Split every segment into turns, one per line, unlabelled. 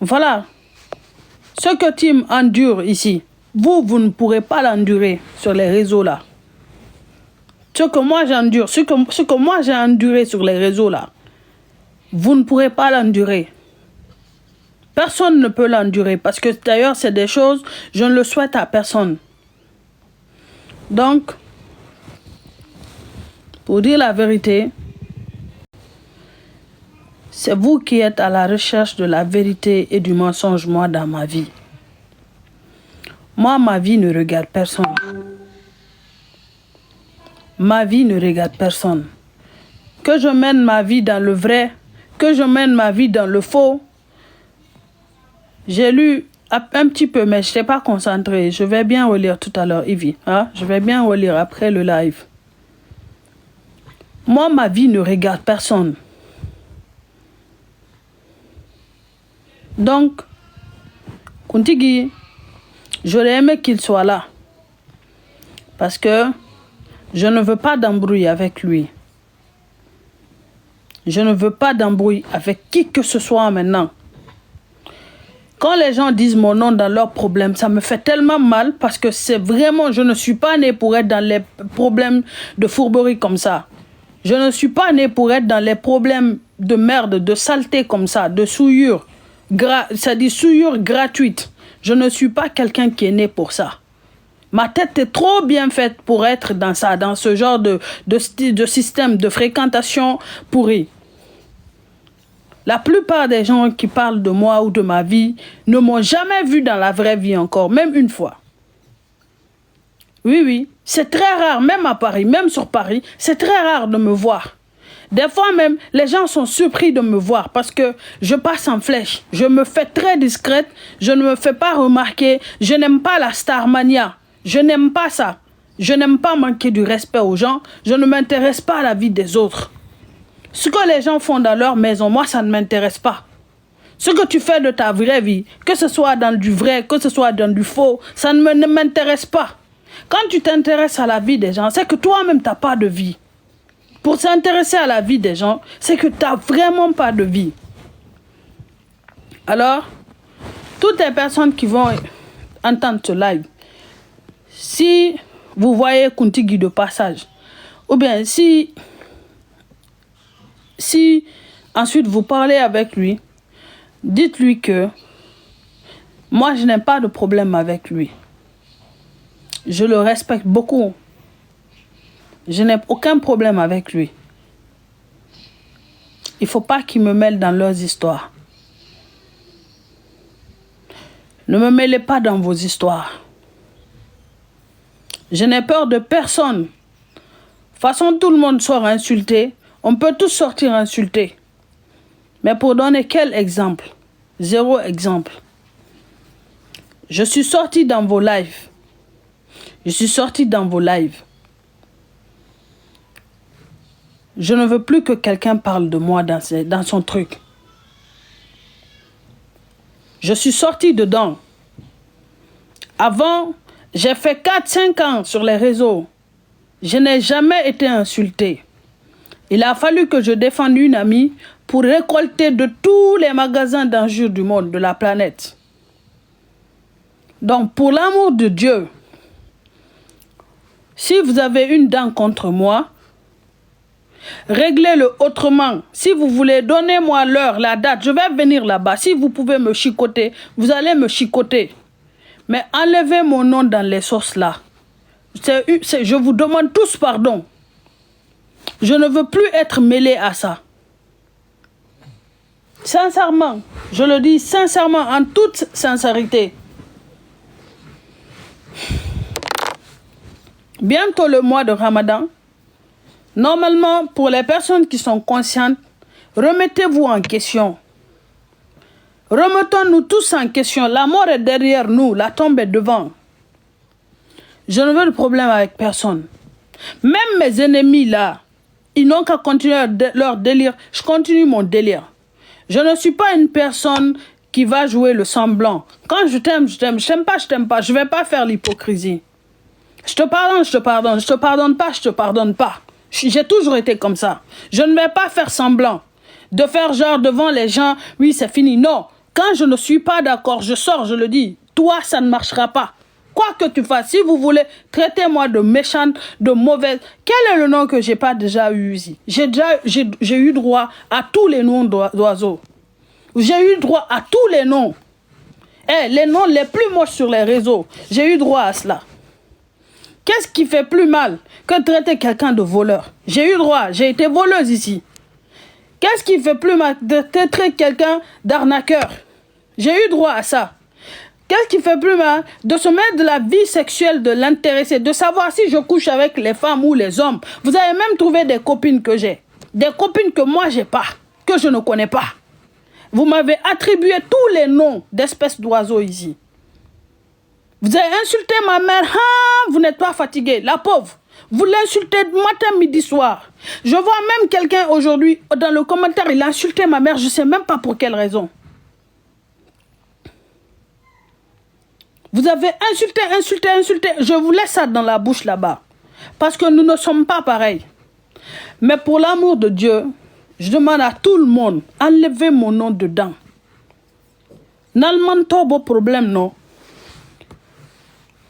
Voilà. Ce que Tim endure ici, vous ne pourrez pas l'endurer sur les réseaux là. Ce que moi j'endure, ce que moi j'ai enduré sur les réseaux là, vous ne pourrez pas l'endurer. Personne ne peut l'endurer parce que d'ailleurs c'est des choses, je ne le souhaite à personne. Donc, pour dire la vérité, c'est vous qui êtes à la recherche de la vérité et du mensonge, moi, dans ma vie. Moi, ma vie ne regarde personne. Ma vie ne regarde personne. Que je mène ma vie dans le vrai, que je mène ma vie dans le faux. J'ai lu un petit peu, mais je n'étais pas concentrée. Je vais bien relire tout à l'heure, Ivy. Hein? Je vais bien relire après le live. Moi, ma vie ne regarde personne. Donc, Kuntigi, j'aurais aimé qu'il soit là. Parce que je ne veux pas d'embrouille avec lui. Je ne veux pas d'embrouille avec qui que ce soit maintenant. Quand les gens disent mon nom dans leurs problèmes, ça me fait tellement mal parce que c'est vraiment, je ne suis pas née pour être dans les problèmes de fourberie comme ça. Je ne suis pas née pour être dans les problèmes de merde, de saleté comme ça, de souillure. Ça dit souillure gratuite. Je ne suis pas quelqu'un qui est né pour ça. Ma tête est trop bien faite pour être dans ça, dans ce genre de système de fréquentation pourri. La plupart des gens qui parlent de moi ou de ma vie ne m'ont jamais vu dans la vraie vie encore, même une fois. Oui, oui, c'est très rare, même à Paris, même sur Paris, c'est très rare de me voir. Des fois même, les gens sont surpris de me voir parce que je passe en flèche. Je me fais très discrète, je ne me fais pas remarquer, je n'aime pas la starmania. Je n'aime pas ça. Je n'aime pas manquer du respect aux gens, je ne m'intéresse pas à la vie des autres. Ce que les gens font dans leur maison, moi, ça ne m'intéresse pas. Ce que tu fais de ta vraie vie, que ce soit dans du vrai, que ce soit dans du faux, ça ne m'intéresse pas. Quand tu t'intéresses à la vie des gens, c'est que toi-même, tu n'as pas de vie. Pour s'intéresser à la vie des gens, c'est que tu n'as vraiment pas de vie. Alors, toutes les personnes qui vont entendre ce live, si vous voyez Kuntigi de passage, ou bien si ensuite vous parlez avec lui, dites-lui que moi je n'ai pas de problème avec lui. Je le respecte beaucoup. Je n'ai aucun problème avec lui. Il ne faut pas qu'il me mêle dans leurs histoires. Ne me mêlez pas dans vos histoires. Je n'ai peur de personne. De toute façon, tout le monde sort insulté. On peut tous sortir insultés. Mais pour donner quel exemple? Zéro exemple. Je suis sorti dans vos lives. Je suis sorti dans vos lives. Je ne veux plus que quelqu'un parle de moi dans son truc. Je suis sorti dedans. Avant, j'ai fait 4-5 ans sur les réseaux. Je n'ai jamais été insulté. Il a fallu que je défende une amie pour récolter de tous les magasins d'injures du monde, de la planète. Donc, pour l'amour de Dieu, si vous avez une dent contre moi, réglez-le autrement. Si vous voulez, donnez-moi l'heure, la date, je vais venir là-bas. Si vous pouvez me chicoter, vous allez me chicoter. Mais enlevez mon nom dans les sauces là. Je vous demande tous pardon. Je ne veux plus être mêlé à ça. Sincèrement, je le dis sincèrement, en toute sincérité. Bientôt le mois de Ramadan. Normalement, pour les personnes qui sont conscientes, remettez-vous en question. Remettons-nous tous en question. La mort est derrière nous, la tombe est devant. Je ne veux de problème avec personne. Même mes ennemis là, ils n'ont qu'à continuer leur délire. Je continue mon délire. Je ne suis pas une personne qui va jouer le semblant. Quand je t'aime, je t'aime. Je t'aime pas, je t'aime pas. Je ne vais pas faire l'hypocrisie. Je te pardonne, je te pardonne. Je te pardonne pas, je te pardonne pas. J'ai toujours été comme ça. Je ne vais pas faire semblant. De faire genre devant les gens, oui, c'est fini. Non. Quand je ne suis pas d'accord, je sors, je le dis. Toi, ça ne marchera pas. Quoi que tu fasses, si vous voulez traiter moi de méchante, de mauvaise, quel est le nom que j'ai pas déjà eu ici? J'ai eu droit à tous les noms d'oiseaux. J'ai eu droit à tous les noms. Les noms les plus moches sur les réseaux. J'ai eu droit à cela. Qu'est-ce qui fait plus mal que traiter quelqu'un de voleur? J'ai eu droit, j'ai été voleuse ici. Qu'est-ce qui fait plus mal de traiter quelqu'un d'arnaqueur? J'ai eu droit à ça. Qu'est-ce qui fait plus mal de se mettre de la vie sexuelle de l'intéressé, de savoir si je couche avec les femmes ou les hommes? Vous avez même trouvé des copines que j'ai. Des copines que moi j'ai pas, que je ne connais pas. Vous m'avez attribué tous les noms d'espèces d'oiseaux ici. Vous avez insulté ma mère, ah, vous n'êtes pas fatigué, la pauvre. Vous l'insultez matin, midi, soir. Je vois même quelqu'un aujourd'hui, dans le commentaire, il a insulté ma mère, je ne sais même pas pour quelle raison. Vous avez insulté. Je vous laisse ça dans la bouche là-bas. Parce que nous ne sommes pas pareils. Mais pour l'amour de Dieu, je demande à tout le monde, enlevez mon nom dedans. N'alman tobo problème, non.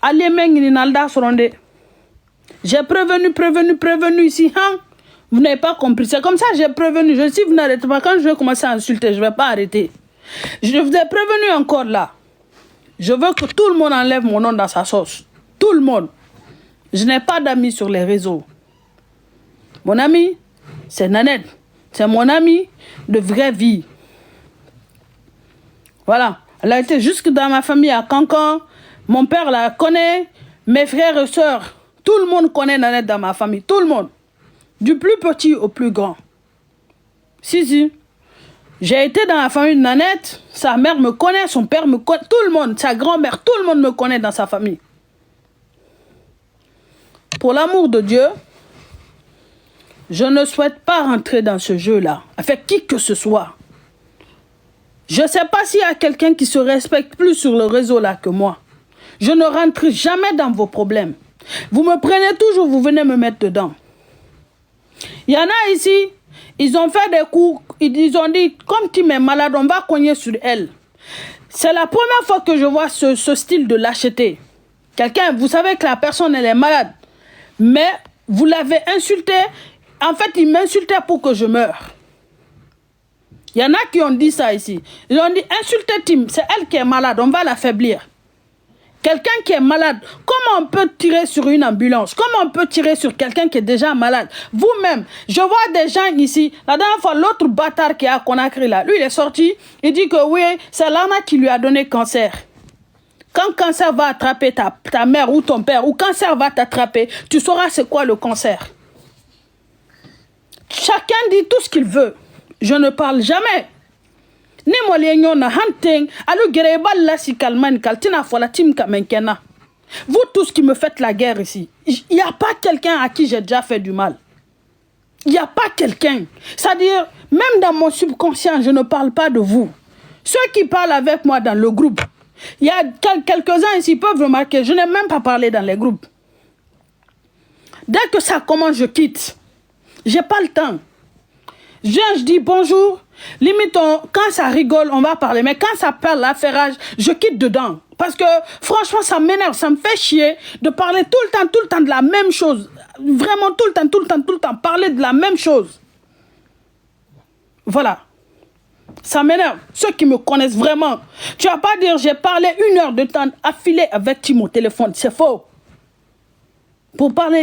Allez, mengini nalda soronde. J'ai prévenu ici. Hein? Vous n'avez pas compris. C'est comme ça que j'ai prévenu. Si vous n'arrêtez pas, quand je vais commencer à insulter, je ne vais pas arrêter. Je vous ai prévenu encore là. Je veux que tout le monde enlève mon nom dans sa sauce. Tout le monde. Je n'ai pas d'amis sur les réseaux. Mon ami, c'est Nanette. C'est mon ami de vraie vie. Voilà. Elle a été jusque dans ma famille à Cancan. Mon père la connaît. Mes frères et sœurs. Tout le monde connaît Nanette dans ma famille. Tout le monde. Du plus petit au plus grand. Si. J'ai été dans la famille de Nanette. Sa mère me connaît, son père me connaît. Tout le monde, sa grand-mère, tout le monde me connaît dans sa famille. Pour l'amour de Dieu, je ne souhaite pas rentrer dans ce jeu-là, avec qui que ce soit. Je ne sais pas s'il y a quelqu'un qui se respecte plus sur le réseau là que moi. Je ne rentre jamais dans vos problèmes. Vous me prenez toujours, vous venez me mettre dedans. Il y en a ici, ils ont fait des coups, ils ont dit, comme Tim est malade, on va cogner sur elle. C'est la première fois que je vois ce style de lâcheté. Quelqu'un, vous savez que la personne, elle est malade. Mais vous l'avez insulté. En fait, il m'insultait pour que je meure. Il y en a qui ont dit ça ici. Ils ont dit, insultez Tim, c'est elle qui est malade, on va l'affaiblir. Quelqu'un qui est malade, comment on peut tirer sur une ambulance? Comment on peut tirer sur quelqu'un qui est déjà malade? Vous-même, je vois des gens ici. La dernière fois, l'autre bâtard qui est à Conakry là, lui il est sorti, il dit que oui, c'est l'arnaque qui lui a donné cancer. Quand cancer va attraper ta mère ou ton père, ou cancer va t'attraper, tu sauras c'est quoi le cancer. Chacun dit tout ce qu'il veut. Je ne parle jamais. Ni molenyo na hunting, alu gerebal la si kalman kaltina fola tim kamenkena. Vous tous qui me faites la guerre ici, il n'y a pas quelqu'un à qui j'ai déjà fait du mal. Il n'y a pas quelqu'un. C'est-à-dire, même dans mon subconscient, je ne parle pas de vous. Ceux qui parlent avec moi dans le groupe, il y a quelques-uns ici peuvent remarquer, je n'ai même pas parlé dans les groupes. Dès que ça commence, je quitte. J'ai pas le temps. Je dis bonjour. Limite, quand ça rigole, on va parler. Mais quand ça parle l'affairage, je quitte dedans. Parce que franchement, ça m'énerve, ça me fait chier de parler tout le temps de la même chose. Vraiment tout le temps, parler de la même chose. Voilà. Ça m'énerve. Ceux qui me connaissent vraiment. Tu vas pas dire, j'ai parlé 1 heure de temps affilée avec mon téléphone. C'est faux. Pour parler